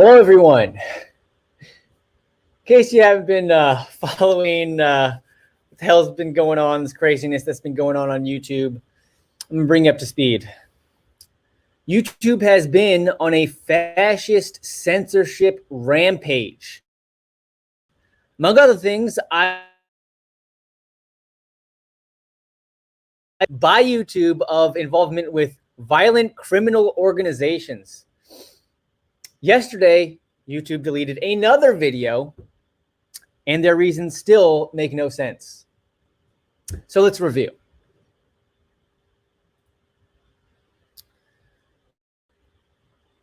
Hello, everyone. In case you haven't been following what the hell's been going on, this craziness that's been going on YouTube, I'm going to bring you up to speed. YouTube has been on a fascist censorship rampage. Among other things, by YouTube of involvement with violent criminal organizations. Yesterday, YouTube deleted another video, and their reasons still make no sense. So let's review.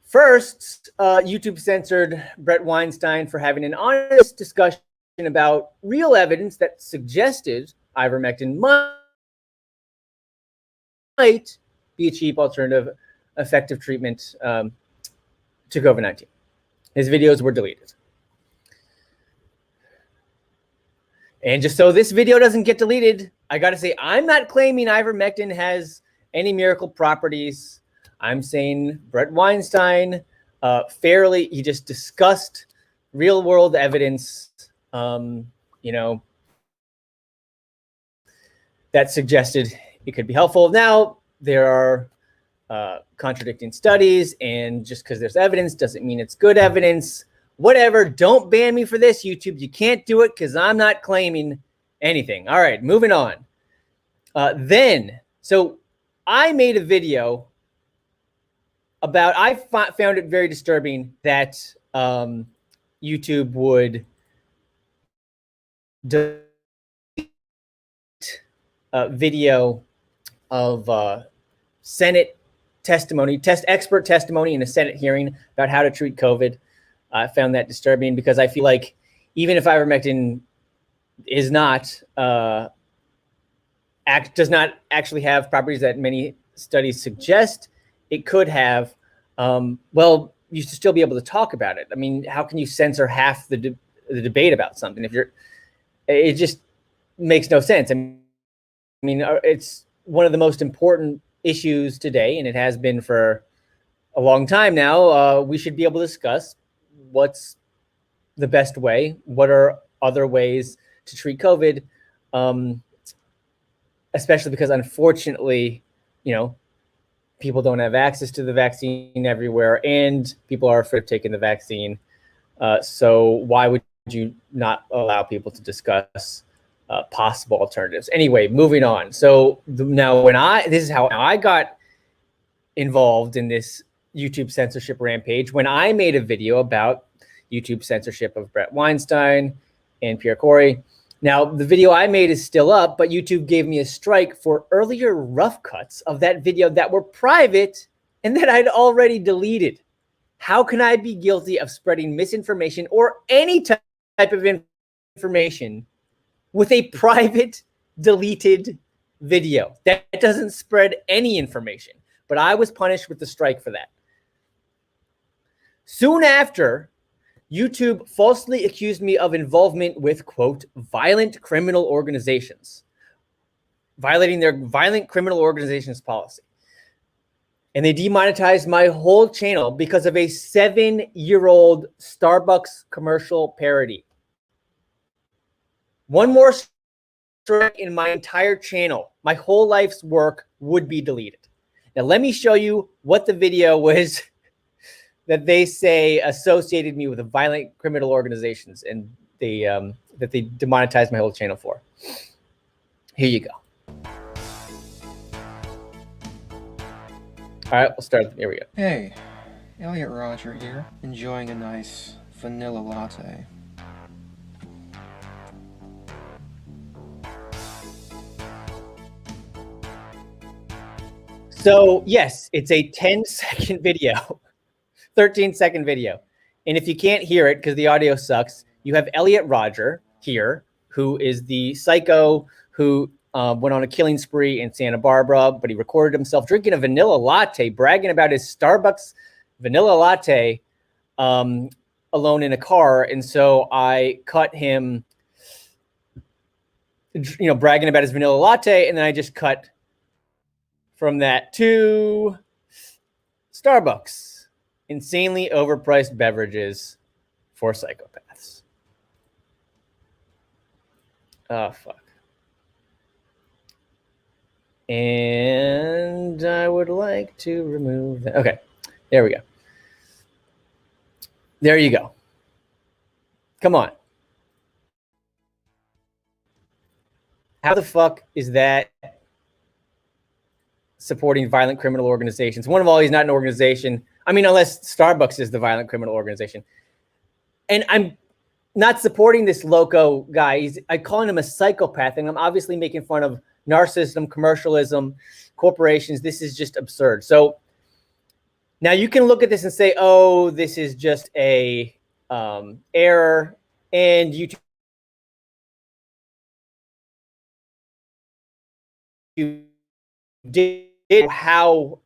First, YouTube censored Brett Weinstein for having an honest discussion about real evidence that suggested ivermectin might be a cheap alternative, effective treatment to COVID-19. His videos were deleted. And just so this video doesn't get deleted, I got to say, I'm not claiming ivermectin has any miracle properties. I'm saying Brett Weinstein he just discussed real world evidence, that suggested it could be helpful. Now, there are contradicting studies, and just because there's evidence doesn't mean it's good evidence. Whatever, don't ban me for this, YouTube. You can't do it because I'm not claiming anything. All right, moving on. So I made a video about, I found it very disturbing that YouTube would delete a video of Senate testimony, expert testimony in a Senate hearing about how to treat COVID. I found that disturbing because I feel like even if ivermectin is not does not actually have properties that many studies suggest it could have, well, you should still be able to talk about it. I mean, how can you censor half the debate about something if it just makes no sense. I mean, it's one of the most important issues today, and it has been for a long time now. We should be able to discuss what's the best way, what are other ways to treat COVID, especially because unfortunately, people don't have access to the vaccine everywhere, and people are afraid of taking the vaccine. So why would you not allow people to discuss possible alternatives? Anyway, moving on. So now this is how I got involved in this YouTube censorship rampage, when I made a video about YouTube censorship of Brett Weinstein and Pierre Corey. Now, the video I made is still up, but YouTube gave me a strike for earlier rough cuts of that video that were private and that I'd already deleted. How can I be guilty of spreading misinformation or any type of information with a private deleted video? That doesn't spread any information, but I was punished with the strike for that. Soon after, YouTube falsely accused me of involvement with, quote, violent criminal organizations, violating their violent criminal organizations policy. And they demonetized my whole channel because of a 7-year-old Starbucks commercial parody. One more strike in my entire channel, my whole life's work would be deleted. Now, let me show you what the video was that they say associated me with the violent criminal organizations, and that they demonetized my whole channel for. Here you go. All right, we'll start. Here we go. Hey, Elliot Roger here, enjoying a nice vanilla latte. So yes, it's a 10-second video. 13-second video. And if you can't hear it because the audio sucks, you have Elliot Roger here, who is the psycho who went on a killing spree in Santa Barbara, but he recorded himself drinking a vanilla latte, bragging about his Starbucks vanilla latte alone in a car. And so I cut him, bragging about his vanilla latte, and then I just cut from that to Starbucks. Insanely overpriced beverages for psychopaths. Oh, fuck. And I would like to remove that. Okay, there we go. There you go. Come on. How the fuck is that supporting violent criminal organizations? One of all, he's not an organization. I mean, unless Starbucks is the violent criminal organization. And I'm not supporting this loco guy. I'm calling him a psychopath, and I'm obviously making fun of narcissism, commercialism, corporations. This is just absurd. So now you can look at this and say, oh, this is just a error, and YouTube did how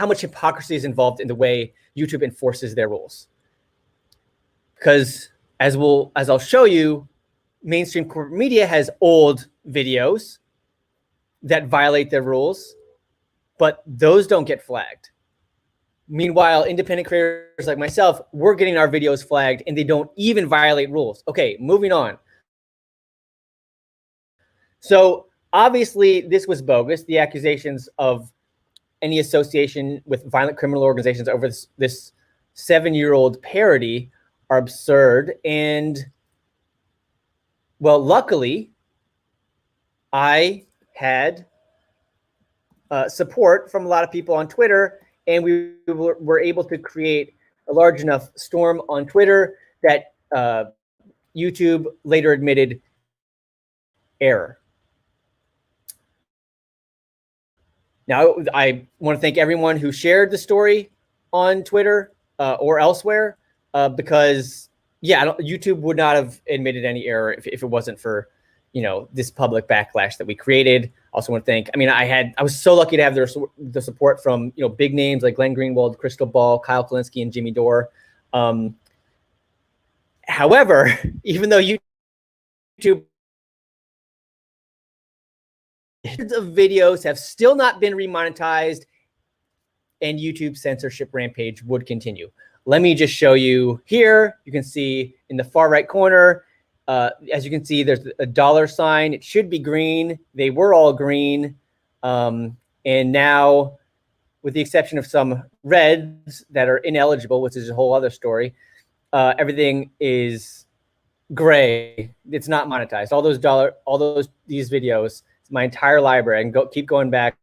much hypocrisy is involved in the way YouTube enforces their rules. Because as I'll show you, mainstream corporate media has old videos that violate their rules, but those don't get flagged. Meanwhile, independent creators like myself, we're getting our videos flagged and they don't even violate rules. Okay, moving on. So obviously this was bogus. The accusations of any association with violent criminal organizations over this 7-year-old parody are absurd. And well, luckily I had support from a lot of people on Twitter, and we were able to create a large enough storm on Twitter that YouTube later admitted error. Now, I want to thank everyone who shared the story on Twitter or elsewhere, because, yeah, YouTube would not have admitted any error if it wasn't for, this public backlash that we created. Also want to thank, I was so lucky to have the support from, big names like Glenn Greenwald, Crystal Ball, Kyle Kalinske, and Jimmy Dore. However, even though YouTube of videos have still not been remonetized, and YouTube censorship rampage would continue. Let me just show you here. You can see in the far right corner, as you can see, there's a $sign. It should be green. They were all green. And now, with the exception of some reds that are ineligible, which is a whole other story, everything is gray. It's not monetized. These videos, my entire library, and keep going back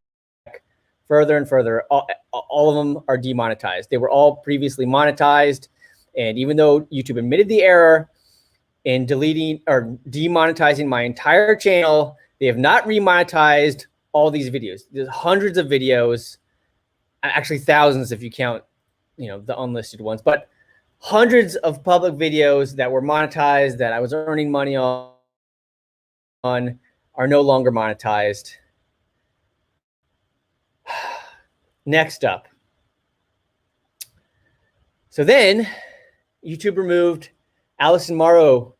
further and further. All of them are demonetized. They were all previously monetized, and even though YouTube admitted the error in deleting or demonetizing my entire channel, they have not remonetized all these videos. There's hundreds of videos, actually thousands if you count, the unlisted ones, but hundreds of public videos that were monetized that I was earning money on are no longer monetized. Next up. So then YouTube removed Alison Morrow's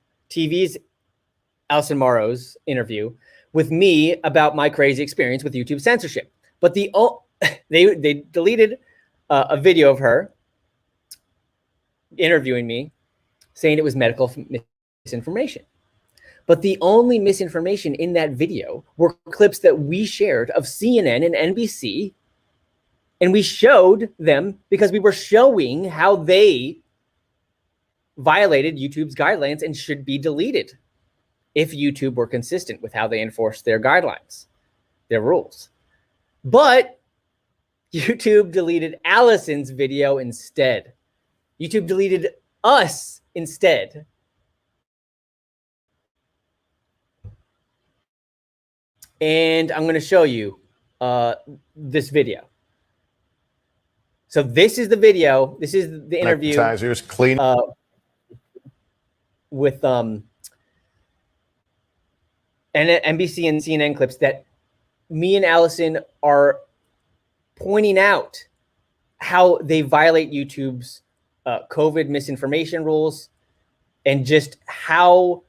interview with me about my crazy experience with YouTube censorship. But they deleted a video of her interviewing me, saying it was medical misinformation. But the only misinformation in that video were clips that we shared of CNN and NBC, and we showed them because we were showing how they violated YouTube's guidelines and should be deleted if YouTube were consistent with how they enforce their guidelines, their rules. But YouTube deleted Alison's video instead. YouTube deleted us instead. And I'm going to show you this video. So this is the video. This is the interview clean with NBC and CNN clips that me and Alison are pointing out how they violate YouTube's COVID misinformation rules, and just how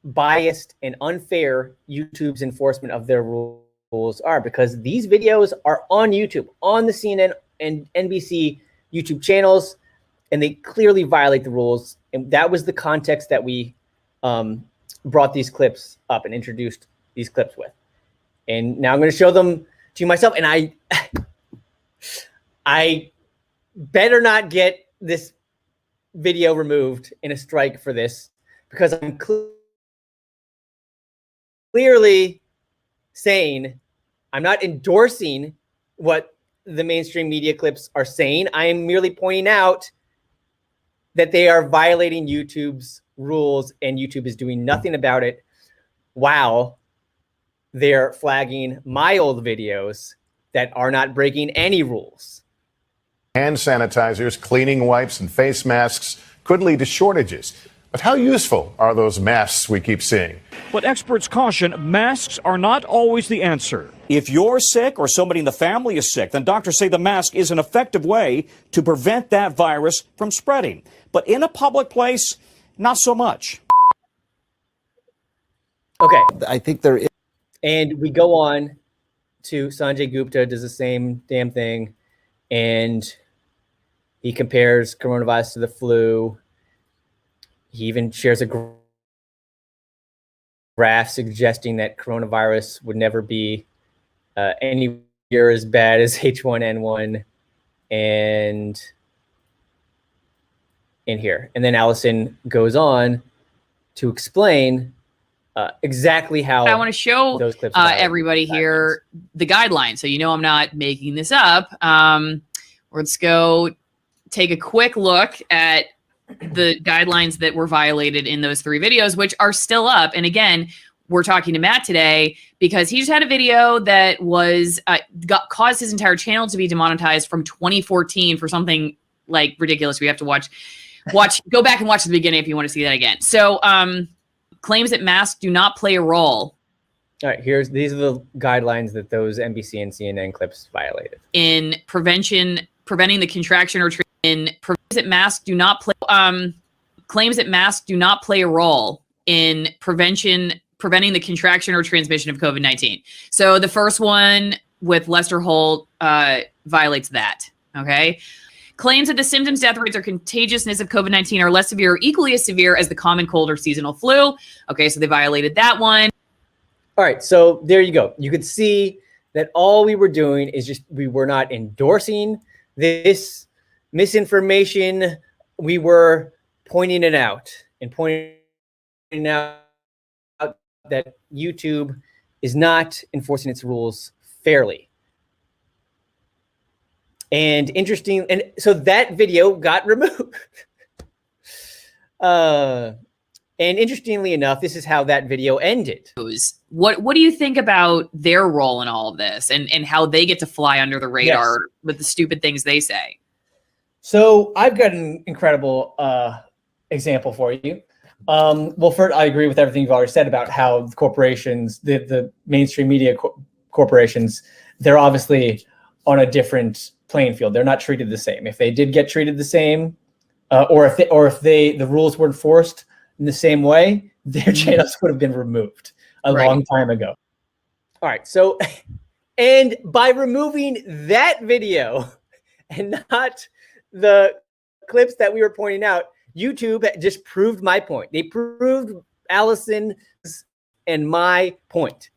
biased and unfair YouTube's enforcement of their rules are, because these videos are on YouTube, on the CNN and NBC YouTube channels, and they clearly violate the rules. And that was the context that we brought these clips up and introduced these clips with. And now I'm going to show them to you myself. And I better not get this video removed in a strike for this, because I'm clearly saying I'm not endorsing what the mainstream media clips are saying. I am merely pointing out that they are violating YouTube's rules, and YouTube is doing nothing about it while they're flagging my old videos that are not breaking any rules. Hand sanitizers, cleaning wipes, and face masks could lead to shortages. But how useful are those masks we keep seeing? But experts caution masks are not always the answer. If you're sick or somebody in the family is sick, then doctors say the mask is an effective way to prevent that virus from spreading. But in a public place, not so much. Okay. I think there is. And we go on to Sanjay Gupta does the same damn thing. And he compares coronavirus to the flu. He even shares a graph suggesting that coronavirus would never be anywhere as bad as H1N1 and in here. And then Alison goes on to explain exactly how I want to show those clips everybody here the guidelines. So, you know, I'm not making this up. Let's go take a quick look at the guidelines that were violated in those 3 videos, which are still up. And again, we're talking to Matt today because he just had a video that was caused his entire channel to be demonetized from 2014 for something like ridiculous. We have to go back and watch the beginning if you want to see that again. So claims that masks do not play a role. All right, these are the guidelines that those NBC and CNN clips violated. In preventing the contraction or that masks do not play claims that masks do not play a role in preventing the contraction or transmission of COVID-19. So the first one with Lester Holt violates that. Okay. Claims that the symptoms, death rates, or contagiousness of COVID-19 are less severe or equally as severe as the common cold or seasonal flu. Okay, so they violated that one. All right, so there you go. You could see that all we were doing is we were not endorsing this misinformation. We were pointing it out and pointing out that YouTube is not enforcing its rules fairly. And interesting, and so that video got removed. And interestingly enough, this is how that video ended. What do you think about their role in all of this and how they get to fly under the radar with the stupid things they say? So I've got an incredible example for you. Well, first, I agree with everything you've already said about how the corporations, the mainstream media corporations, they're obviously on a different playing field. They're not treated the same. If they did get treated the same, or if the rules were enforced in the same way, their channels would have been removed a long time ago. All right. So, and by removing that video and not the clips that we were pointing out, YouTube just proved my point. They proved Alison's and my point.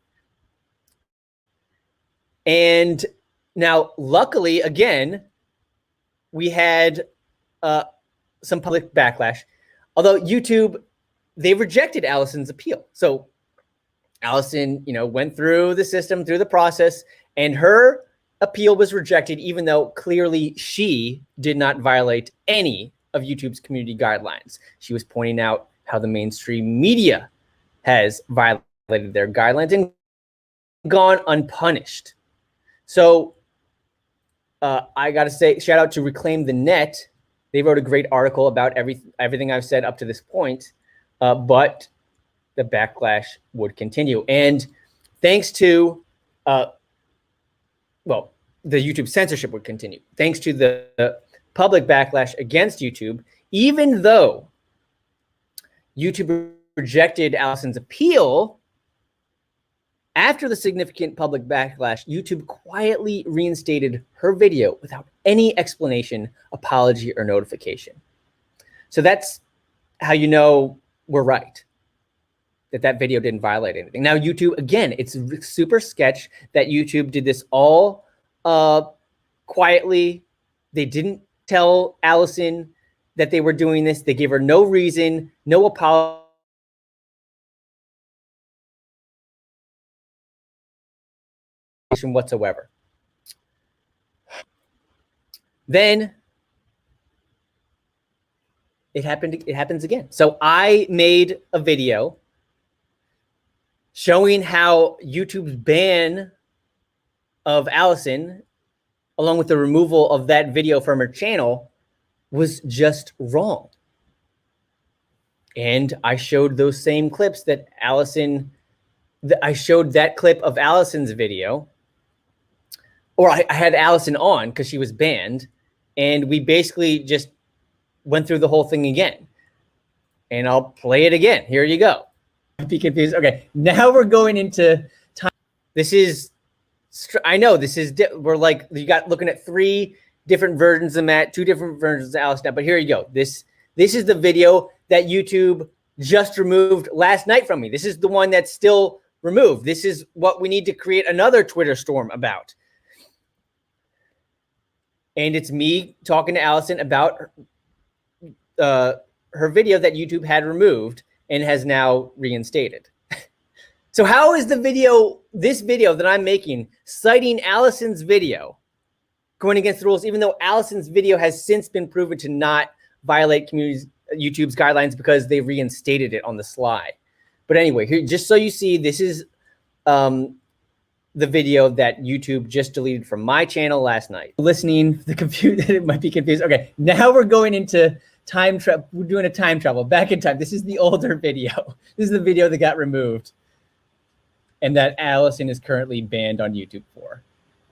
And now, luckily, again, we had some public backlash. Although YouTube, they rejected Alison's appeal. So Alison, went through the system, through the process, and her appeal was rejected, even though clearly she did not violate any of YouTube's community guidelines. She was pointing out how the mainstream media has violated their guidelines and gone unpunished. So I got to say, shout out to Reclaim the Net. They wrote a great article about everything I've said up to this point, but the backlash would continue. And thanks to, the YouTube censorship would continue. Thanks to the public backlash against YouTube, even though YouTube rejected Alison's appeal, after the significant public backlash, YouTube quietly reinstated her video without any explanation, apology, or notification. So that's how you know we're right, that video didn't violate anything. Now, YouTube, again, it's super sketch that YouTube did this all quietly. They didn't tell Alison that they were doing this. They gave her no reason, no apology whatsoever. Then it happens again. So I made a video showing how YouTube's ban of Alison, along with the removal of that video from her channel, was just wrong. And I showed those same clips that I showed that clip of Alison's video, or I had Alison on because she was banned, and we basically just went through the whole thing again. And I'll play it again. Here you go. Be confused. Okay, now we're going into time. This is, I know this is, we're like, you got looking at 3 different versions of Matt, 2 different versions of Alison, but here you go. This is the video that YouTube just removed last night from me. This is the one that's still removed. This is what we need to create another Twitter storm about. And it's me talking to Alison about her video that YouTube had removed and has now reinstated. So how is this video that I'm making, citing Alison's video, going against the rules, even though Alison's video has since been proven to not violate YouTube's guidelines because they reinstated it on the sly? But anyway, here, just so you see, this is the video that YouTube just deleted from my channel last night. Listening, it might be confused. Okay, now we're going into time travel. We're doing a time travel back in time. This is the older video. This is the video that got removed and that Alison is currently banned on YouTube for.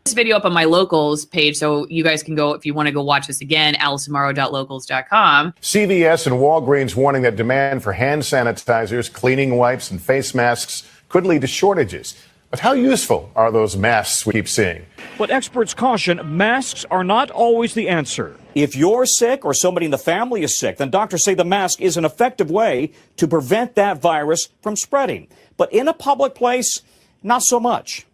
This video up on my locals page, so you guys can go, if you want to go watch this again, AlisonMorrow.locals.com. CVS and Walgreens warning that demand for hand sanitizers, cleaning wipes, and face masks could lead to shortages. But how useful are those masks we keep seeing? But experts caution masks are not always the answer. If you're sick or somebody in the family is sick, then doctors say the mask is an effective way to prevent that virus from spreading. But in a public place, not so much.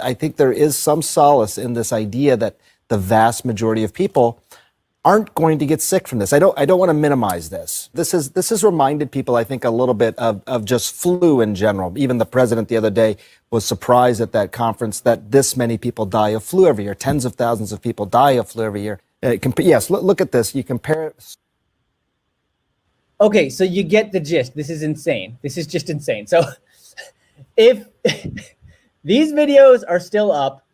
I think there is some solace in this idea that the vast majority of people aren't going to get sick from this. I don't want to minimize this. This has reminded people, I think, a little bit of just flu in general. Even the president the other day was surprised at that conference that this many people die of flu every year. Tens of thousands of people die of flu every year. Yes, look at this. You compare it. Okay, so you get the gist. This is insane. This is just insane. So if these videos are still up,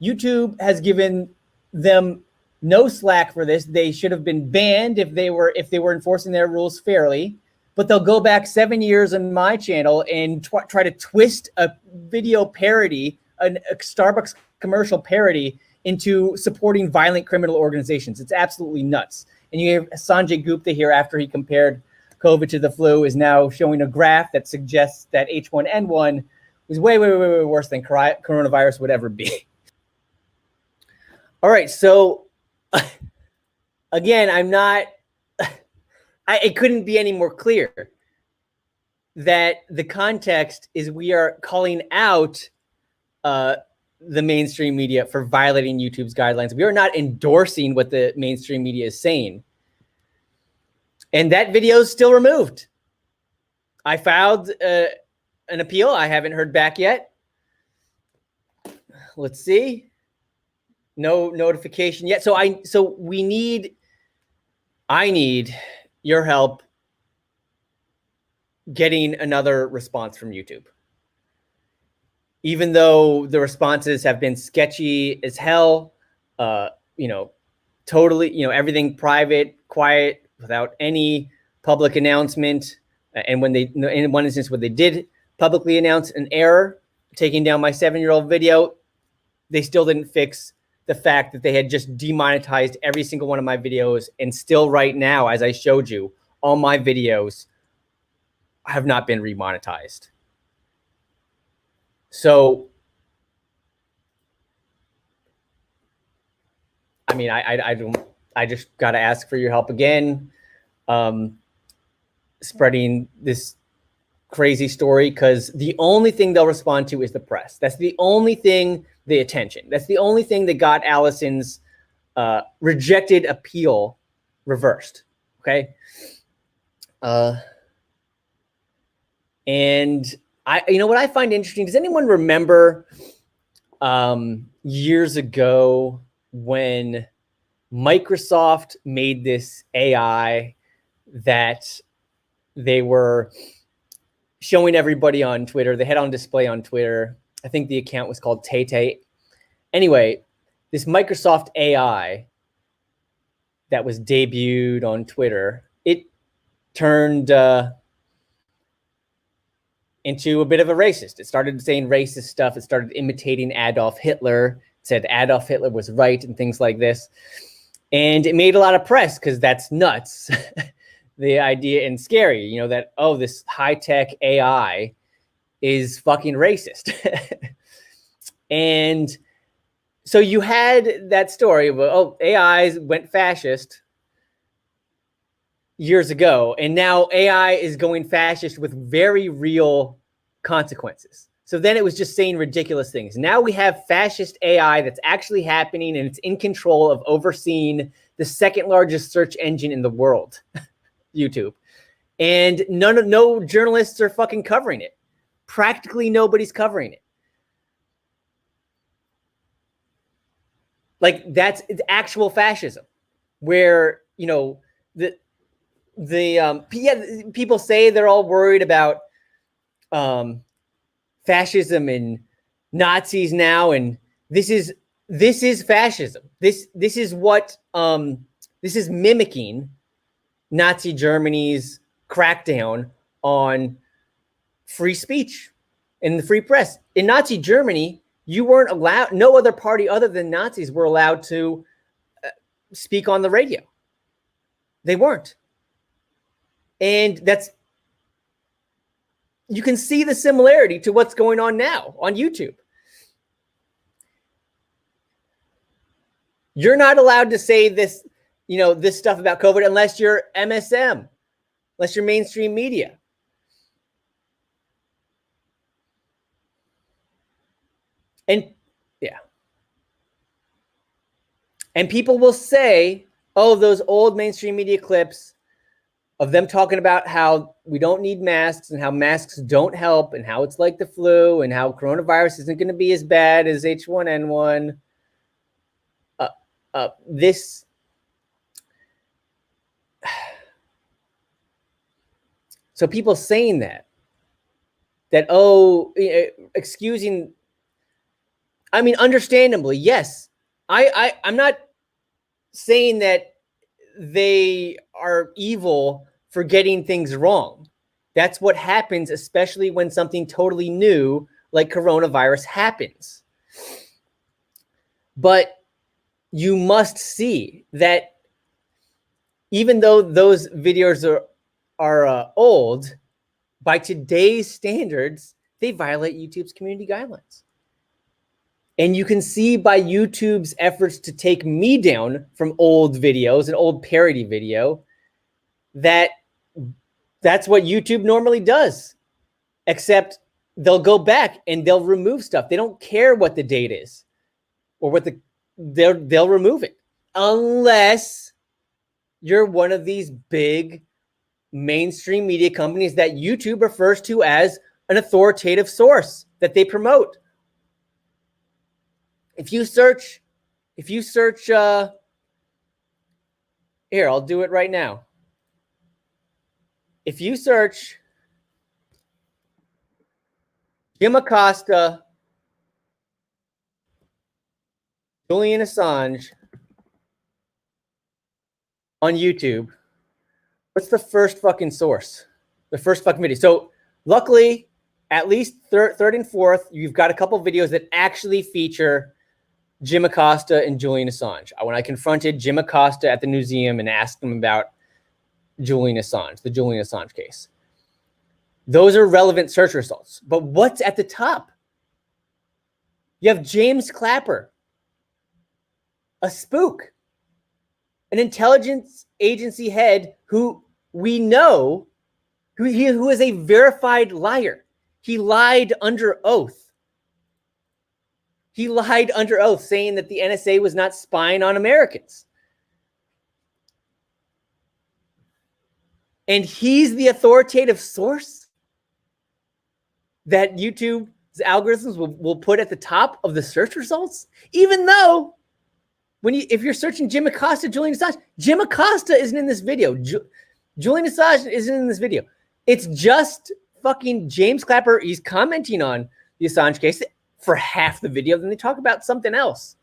YouTube has given them no slack for this. They should have been banned if they were enforcing their rules fairly. But they'll go back 7 years on my channel and try to twist a video parody, a Starbucks commercial parody, into supporting violent criminal organizations. It's absolutely nuts. And you hear Sanjay Gupta here, after he compared COVID to the flu, is now showing a graph that suggests that H1N1 was way, way, way, way worse than coronavirus would ever be. All right, so again, it couldn't be any more clear that the context is we are calling out the mainstream media for violating YouTube's guidelines. We are not endorsing what the mainstream media is saying. And that video is still removed. I filed an appeal. I haven't heard back yet. Let's see. No notification yet. So I need your help getting another response from YouTube. Even though the responses have been sketchy as hell, totally, everything private, quiet, without any public announcement. And when in one instance, when they did publicly announce an error, taking down my 7-year-old video, they still didn't fix the fact that they had just demonetized every single one of my videos. And still right now, as I showed you, all my videos have not been remonetized. So I mean, I don't. I just got to ask for your help again, spreading this crazy story, because the only thing they'll respond to is the press. That's the only thing, the attention. That's the only thing that got Alison's rejected appeal reversed. Okay. And you know what I find interesting? Does anyone remember years ago when Microsoft made this AI that they were showing everybody on Twitter? They had on display on Twitter. I think the account was called Tay. Anyway, this Microsoft AI that was debuted on Twitter, it turned into a bit of a racist. It started saying racist stuff. It started imitating Adolf Hitler. It said Adolf Hitler was right and things like this. And it made a lot of press because that's nuts. The idea, and scary, you know, that, oh, this high-tech AI is fucking racist. And so you had that story of, oh, AIs went fascist years ago, and now AI is going fascist with very real consequences. So then it was just saying ridiculous things. Now we have fascist AI that's actually happening, and it's in control of overseeing the second largest search engine in the world, YouTube. And no journalists are fucking covering it. Practically nobody's covering it. Like, it's actual fascism, where, you know, people say they're all worried about fascism and Nazis now, and this is fascism. This is what this is mimicking Nazi Germany's crackdown on free speech and the free press. In Nazi Germany, you weren't allowed, no other party other than Nazis were allowed to speak on the radio. They weren't. And you can see the similarity to what's going on now on YouTube. You're not allowed to say this, you know, this stuff about COVID unless you're MSM, unless you're mainstream media. And yeah. And people will say, oh, those old mainstream media clips of them talking about how we don't need masks and how masks don't help and how it's like the flu and how coronavirus isn't going to be as bad as H1N1. So people saying that, oh, excusing, I mean, understandably, yes. I'm not saying that they are evil for getting things wrong. That's what happens, especially when something totally new like coronavirus happens. But you must see that even though those videos are old, by today's standards, they violate YouTube's community guidelines. And you can see by YouTube's efforts to take me down from old videos, an old parody video, that that's what YouTube normally does. Except they'll go back and they'll remove stuff. They don't care what the date is or what they'll remove it. Unless you're one of these big mainstream media companies that YouTube refers to as an authoritative source that they promote. If you search, here, I'll do it right now. If you search Jim Acosta, Julian Assange on YouTube, what's the first fucking source? The first fucking video. So luckily, at least third and fourth, you've got a couple videos that actually feature Jim Acosta and Julian Assange. When I confronted Jim Acosta at the museum and asked him about Julian Assange, the Julian Assange case. Those are relevant search results. But what's at the top? You have James Clapper, a spook. an intelligence agency head who we know who is a verified liar. He lied under oath. He lied under oath saying that the NSA was not spying on Americans. And he's the authoritative source that YouTube's algorithms will put at the top of the search results, even though if you're searching Jim Acosta, Julian Assange, Jim Acosta isn't in this video. Julian Assange isn't in this video. It's just fucking James Clapper. He's commenting on the Assange case for half the video. Then they talk about something else.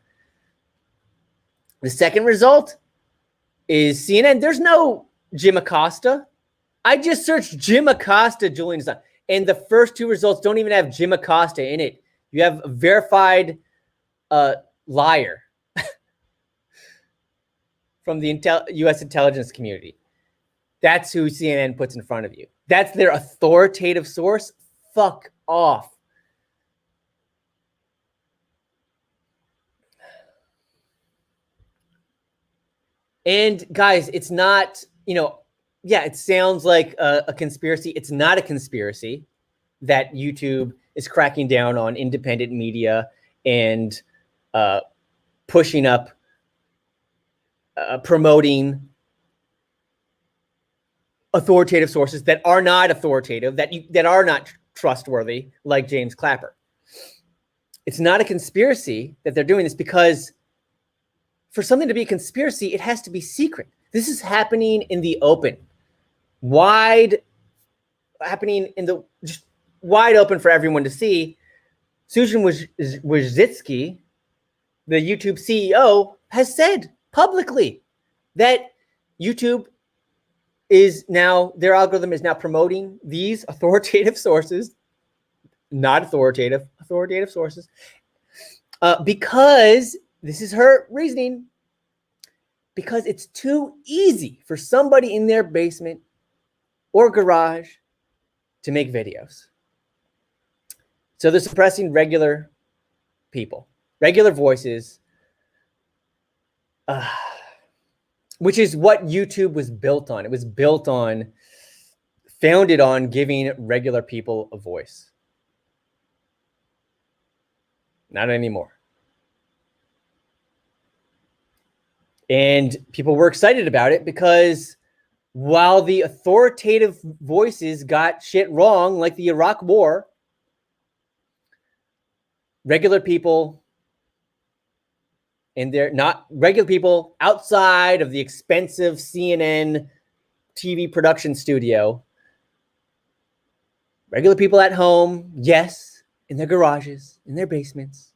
The second result is CNN. There's no Jim Acosta. I just searched Jim Acosta, Julian Assange, and the first two results don't even have Jim Acosta in it. You have a verified liar from the U.S. intelligence community. That's who CNN puts in front of you. That's their authoritative source. Fuck off. And guys, it's not, yeah, it sounds like a conspiracy. It's not a conspiracy that YouTube is cracking down on independent media and pushing up, promoting authoritative sources that are not authoritative, that are not trustworthy, like James Clapper. It's not a conspiracy that they're doing this, because for something to be a conspiracy, it has to be secret. This is happening in the open, just wide open for everyone to see. Susan Wojcicki, the YouTube CEO, has said publicly that YouTube is now, their algorithm is now promoting these authoritative sources, not authoritative sources, because this is her reasoning, because it's too easy for somebody in their basement or garage to make videos. So they're suppressing regular people, regular voices, which is what YouTube was built on. It was founded on giving regular people a voice. Not anymore. And people were excited about it because while the authoritative voices got shit wrong, like the Iraq War, regular people, and they're not regular people outside of the expensive CNN TV production studio, regular people at home, yes, in their garages, in their basements,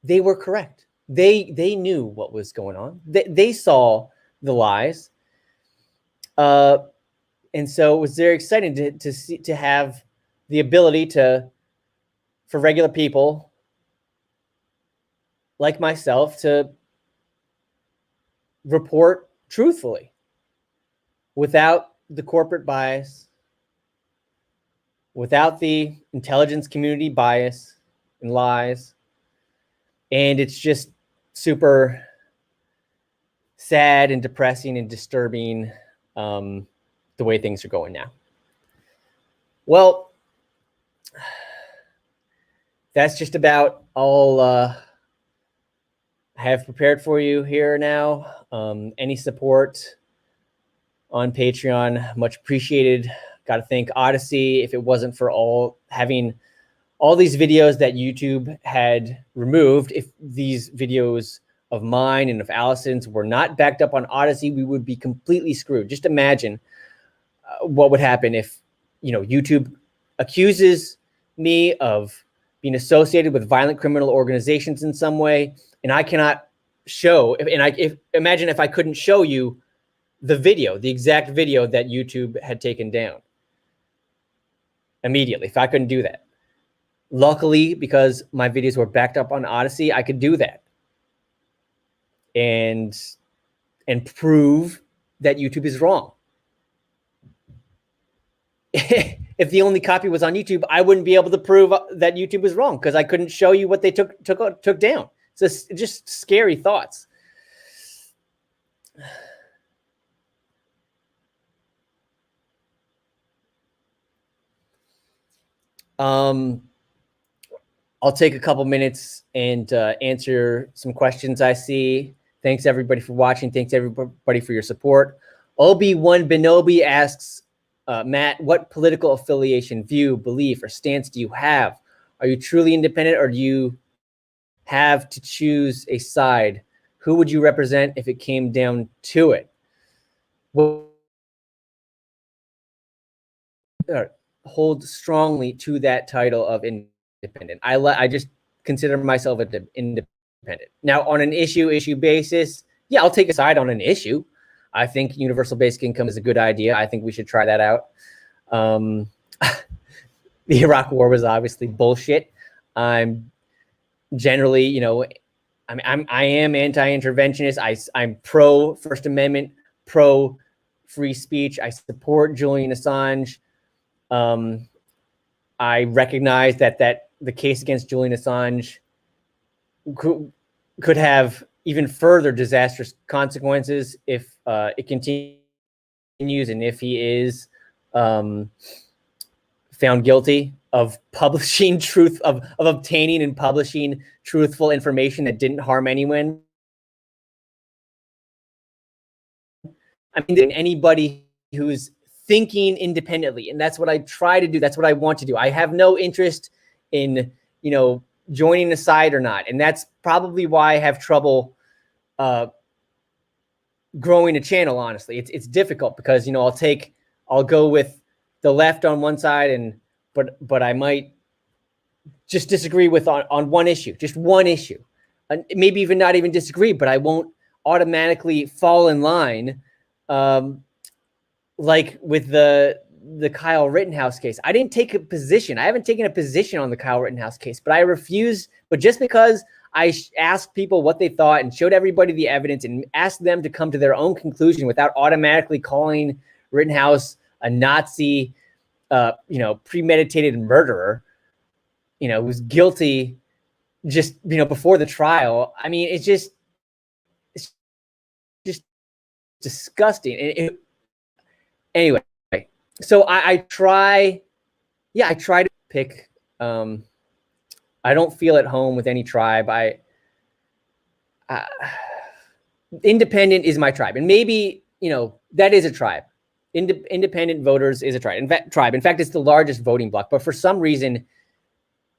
they were correct. They knew what was going on. They saw the lies. And so it was very exciting to have the ability for regular people like myself to report truthfully without the corporate bias, without the intelligence community bias and lies. And it's just super sad and depressing and disturbing the way things are going now. Well, that's just about all I have prepared for you here now. Any support on Patreon, much appreciated. Got to thank Odyssey. If it wasn't for having all these videos that YouTube had removed, if these videos of mine and of Alison's were not backed up on Odyssey, we would be completely screwed. Just imagine what would happen if, YouTube accuses me of being associated with violent criminal organizations in some way, and I cannot show. Imagine if I couldn't show you the exact video that YouTube had taken down immediately. If I couldn't do that. Luckily, because my videos were backed up on Odyssey, I could do that and prove that YouTube is wrong. If the only copy was on YouTube, I wouldn't be able to prove that YouTube was wrong because I couldn't show you what they took down. So it's just scary thoughts. I'll take a couple minutes and answer some questions I see. Thanks everybody for watching. Thanks everybody for your support. Obi-Wan Benobi asks, Matt, what political affiliation, view, belief, or stance do you have? Are you truly independent, or do you have to choose a side? Who would you represent if it came down to it? Well, hold strongly to that title of independent. I just consider myself an independent. Now, on an issue basis, yeah, I'll take a side on an issue. I think universal basic income is a good idea. I think we should try that out. The Iraq War was obviously bullshit. I'm generally, you know, I am anti-interventionist. I'm pro First Amendment, pro free speech. I support Julian Assange. I recognize that the case against Julian Assange could have even further disastrous consequences if it continues, and if he is found guilty of publishing of obtaining and publishing truthful information that didn't harm anyone. I mean, anybody who's thinking independently, and that's what I try to do. That's what I want to do. I have no interest in, you know, joining a side or not, and that's probably why I have trouble growing a channel. Honestly, it's difficult because, you know, I'll go with the left on one side, but I might just disagree with on one issue, just one issue, and maybe even not even disagree, but I won't automatically fall in line. Like with the Kyle Rittenhouse case, I didn't take a position. I haven't taken a position on the Kyle Rittenhouse case, but I refuse. But just because I asked people what they thought and showed everybody the evidence and asked them to come to their own conclusion without automatically calling Rittenhouse a Nazi, you know, premeditated murderer, you know, who's guilty just, you know, before the trial. I mean, it's just disgusting. Anyway, so I try to pick. I don't feel at home with any tribe. Independent is my tribe, and maybe, you know, that is a tribe. Independent voters is a tribe. In fact, it's the largest voting bloc. But for some reason,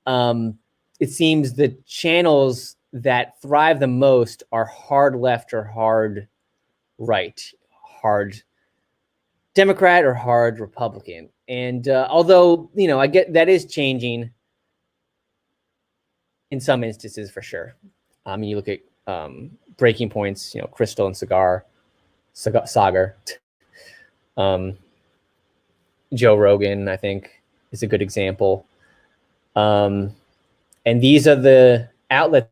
it seems the channels that thrive the most are hard left or hard right, hard Democrat or hard Republican. And although, you know, I get that is changing in some instances for sure. I mean, you look at Breaking Point's, you know, Crystal and Sagar. Joe Rogan, I think, is a good example. And these are the outlets,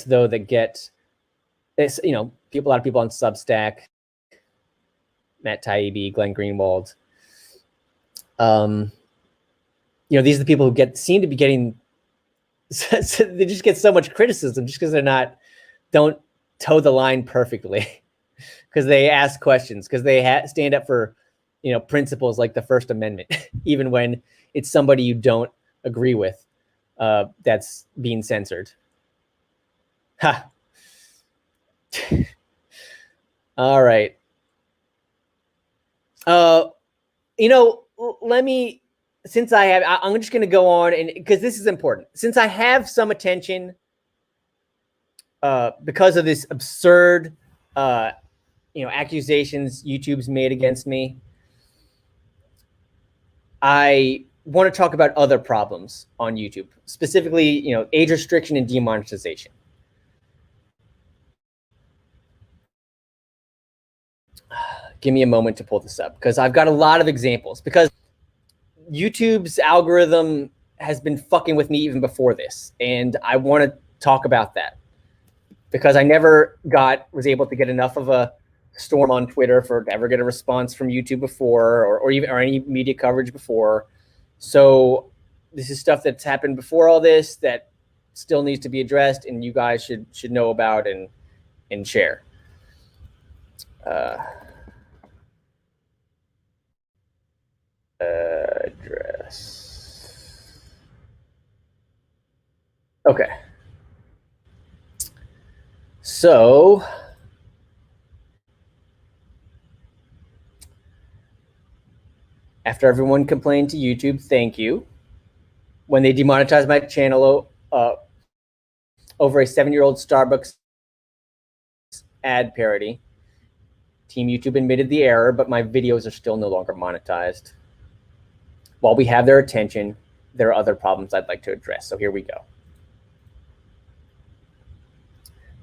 though, that get this, you know, a lot of people on Substack, Matt Taibbi, Glenn Greenwald. You know, these are the people who seem to be getting, they just get so much criticism just because don't toe the line perfectly, because they ask questions, because they stand up for, you know, principles like the First Amendment, even when it's somebody you don't agree with that's being censored. Ha. All right. You know, since I'm just going to go on, and because this is important, since I have some attention because of this absurd, you know, accusations YouTube's made against me, I want to talk about other problems on YouTube, specifically, you know, age restriction and demonetization. Give me a moment to pull this up, because I've got a lot of examples, because YouTube's algorithm has been fucking with me even before this. And I want to talk about that, because I never was able to get enough of a storm on Twitter to ever get a response from YouTube before, or any media coverage before. So this is stuff that's happened before all this that still needs to be addressed, and you guys should know about and share. address. Okay. So after everyone complained to YouTube, thank you. When they demonetized my channel over a 7-year-old Starbucks ad parody, Team YouTube admitted the error, but my videos are still no longer monetized. While we have their attention, there are other problems I'd like to address. So here we go.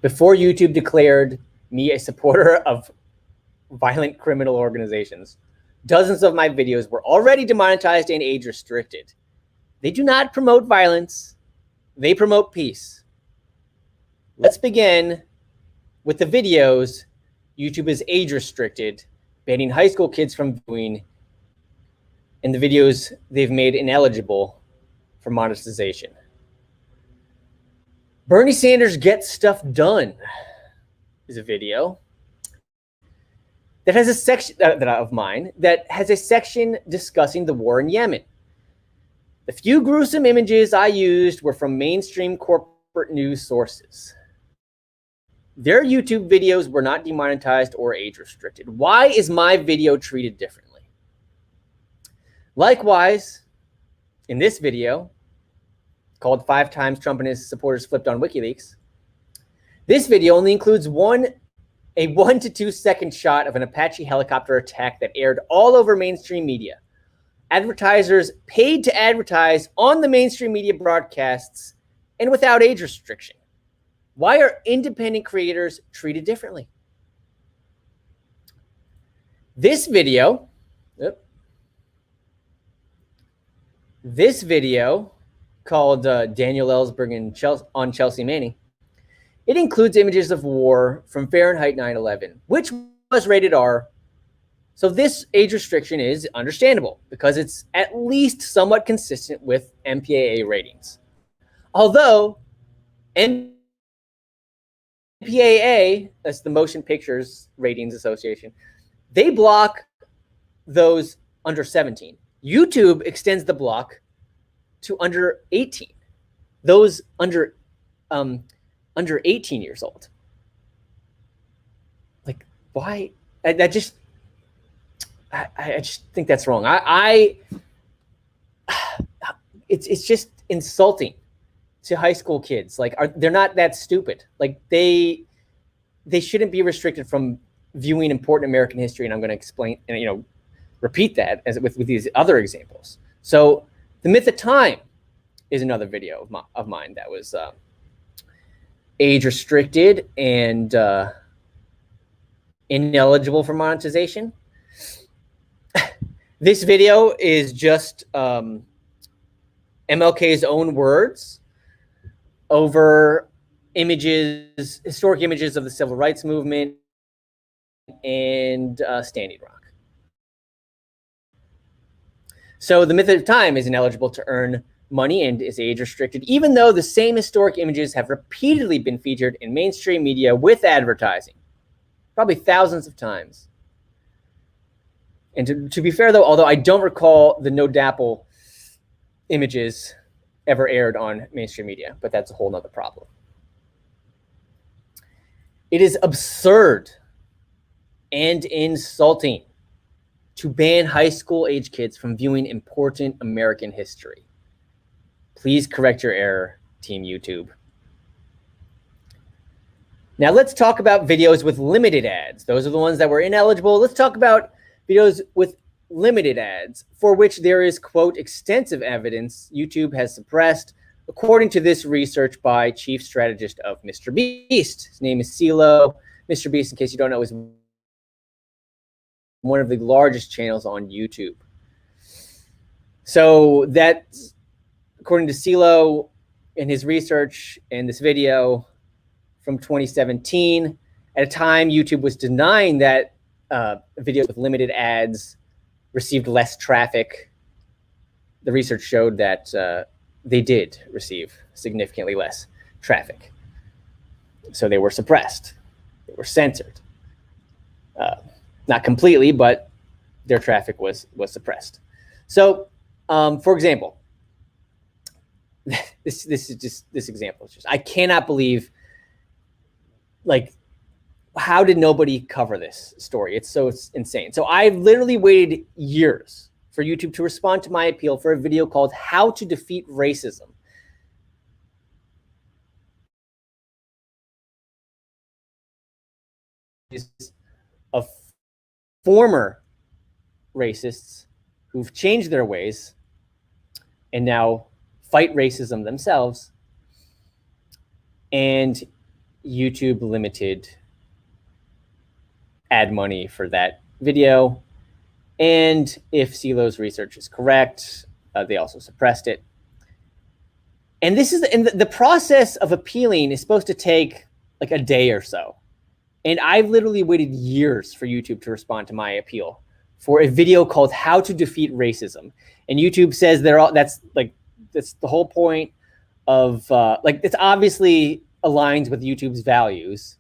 Before YouTube declared me a supporter of violent criminal organizations, dozens of my videos were already demonetized and age restricted. They do not promote violence. They promote peace. Let's begin with the videos YouTube is age restricted, banning high school kids from viewing, and the videos they've made ineligible for monetization. Bernie Sanders Gets Stuff Done is a video that has a section of mine that has a section discussing the war in Yemen. The few gruesome images I used were from mainstream corporate news sources. Their YouTube videos were not demonetized or age restricted. Why is my video treated differently? Likewise, in this video, called 5 Times Trump and His Supporters Flipped on WikiLeaks, this video only includes a 1 to 2 second shot of an Apache helicopter attack that aired all over mainstream media. Advertisers paid to advertise on the mainstream media broadcasts and without age restriction. Why are independent creators treated differently? This video called Daniel Ellsberg on Chelsea Manning, it includes images of war from Fahrenheit 9/11, which was rated R. So this age restriction is understandable because it's at least somewhat consistent with MPAA ratings. Although MPAA, that's the Motion Pictures Ratings Association, they block those under 17. YouTube extends the block to under 18. Those under 18 years old. Like, why? I just think that's wrong. It's just insulting to high school kids. Like, they're not that stupid. Like, they shouldn't be restricted from viewing important American history. And I'm going to explain and repeat that as with these other examples. So, The Myth of Time is another video of mine that was age restricted and ineligible for monetization. This video is just MLK's own words over images, historic images of the civil rights movement and Standing Rock. So The Myth of Time is ineligible to earn money and is age restricted, even though the same historic images have repeatedly been featured in mainstream media with advertising, probably thousands of times. And to be fair, though, although I don't recall the No Dapple images ever aired on mainstream media, but that's a whole nother problem. It is absurd and insulting to ban high school age kids from viewing important American history. Please correct your error, Team YouTube. Now let's talk about videos with limited ads. Those are the ones that were ineligible. Let's talk about videos with limited ads, for which there is, quote, extensive evidence YouTube has suppressed, according to this research by chief strategist of Mr. Beast. His name is CeeLo. Mr. Beast, in case you don't know, is one of the largest channels on YouTube. So that's, according to CeeLo, in his research in this video from 2017, at a time YouTube was denying that videos with limited ads received less traffic. The research showed that they did receive significantly less traffic. So they were suppressed. They were censored. Not completely, but their traffic was suppressed. So For example, this example is just, I cannot believe, like, how did nobody cover this story? It's insane. So I've literally waited years for YouTube to respond to my appeal for a video called How to Defeat Racism. Of former racists who've changed their ways and now fight racism themselves, and YouTube limited ad money for that video. And if CELO's research is correct, they also suppressed it. And this is the process of appealing is supposed to take like a day or so. And I've literally waited years for YouTube to respond to my appeal for a video called How to Defeat Racism. And YouTube says that's the whole point of it's obviously aligns with YouTube's values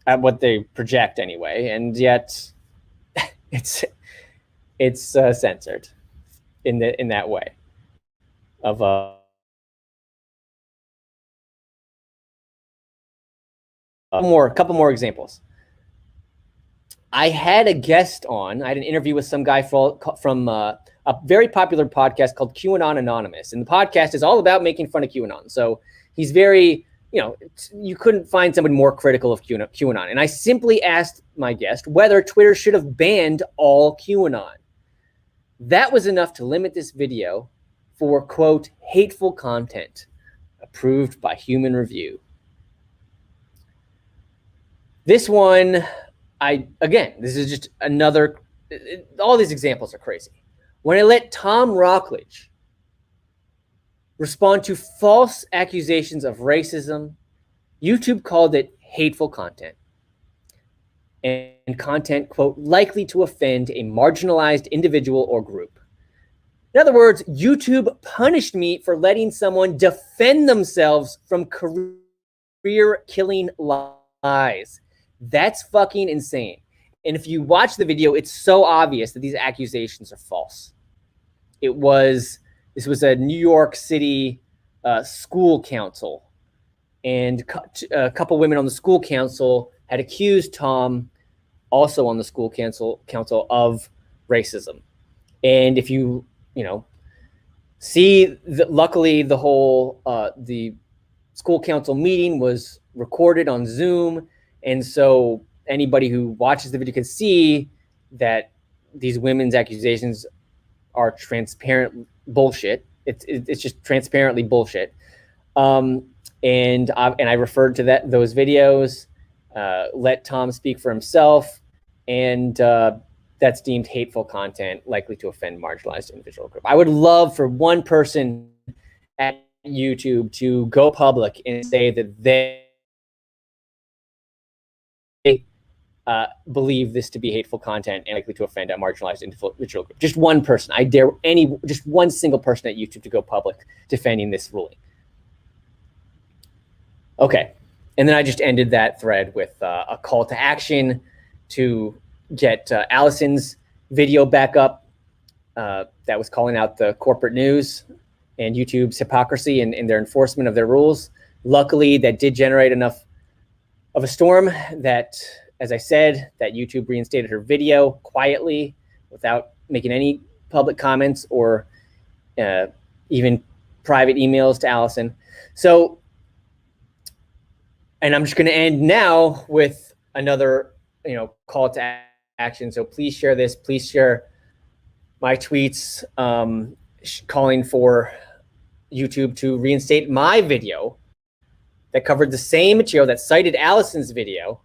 at what they project anyway, and yet it's censored in that way of a couple more examples. I had a guest on. I had an interview with some guy from a very popular podcast called QAnon Anonymous, and the podcast is all about making fun of QAnon. So he's very, you couldn't find someone more critical of QAnon. And I simply asked my guest whether Twitter should have banned all QAnon. That was enough to limit this video for, quote, hateful content, approved by Human Review. This one, this is just another, all these examples are crazy. When I let Tom Rockledge respond to false accusations of racism, YouTube called it hateful content and content, quote, likely to offend a marginalized individual or group. In other words, YouTube punished me for letting someone defend themselves from career-killing lies. That's fucking insane. And if you watch the video, it's so obvious that these accusations are false. This was a New York City school council, and a couple women on the school council had accused Tom, also on the school council, of racism. And if you see, luckily the whole the school council meeting was recorded on Zoom, and so anybody who watches the video can see that these women's accusations are transparent bullshit. It's just transparently bullshit. And I referred to those videos. Let Tom speak for himself, and that's deemed hateful content likely to offend marginalized individual group. I would love for one person at YouTube to go public and say that they believe this to be hateful content and likely to offend a marginalized individual group. Just one person. I dare just one single person at YouTube to go public defending this ruling. Okay. And then I just ended that thread with a call to action to get Alison's video back up that was calling out the corporate news and YouTube's hypocrisy in their enforcement of their rules. Luckily, that did generate enough of a storm that, as I said, that YouTube reinstated her video quietly without making any public comments or even private emails to Alison. So, and I'm just going to end now with another, call to action. So please share this. Please share my tweets calling for YouTube to reinstate my video that covered the same material that cited Alison's video,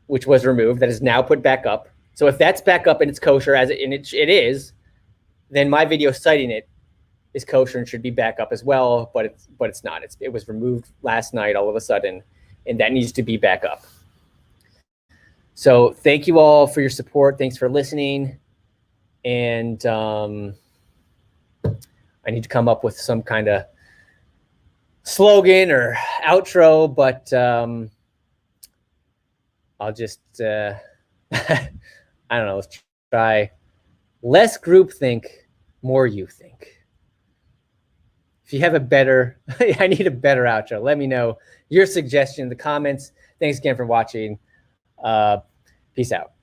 which was removed, that is now put back up. So if that's back up and it's kosher, it is, then my video citing it is kosher and should be back up as well, but it's not. It was removed last night all of a sudden, and that needs to be back up. So thank you all for your support. Thanks for listening. And I need to come up with some kind of slogan or outro, but I'll just, I don't know, let's try Less groupthink, more you think. If you have a better, I need a better outro. Let me know your suggestion in the comments. Thanks again for watching. Peace out.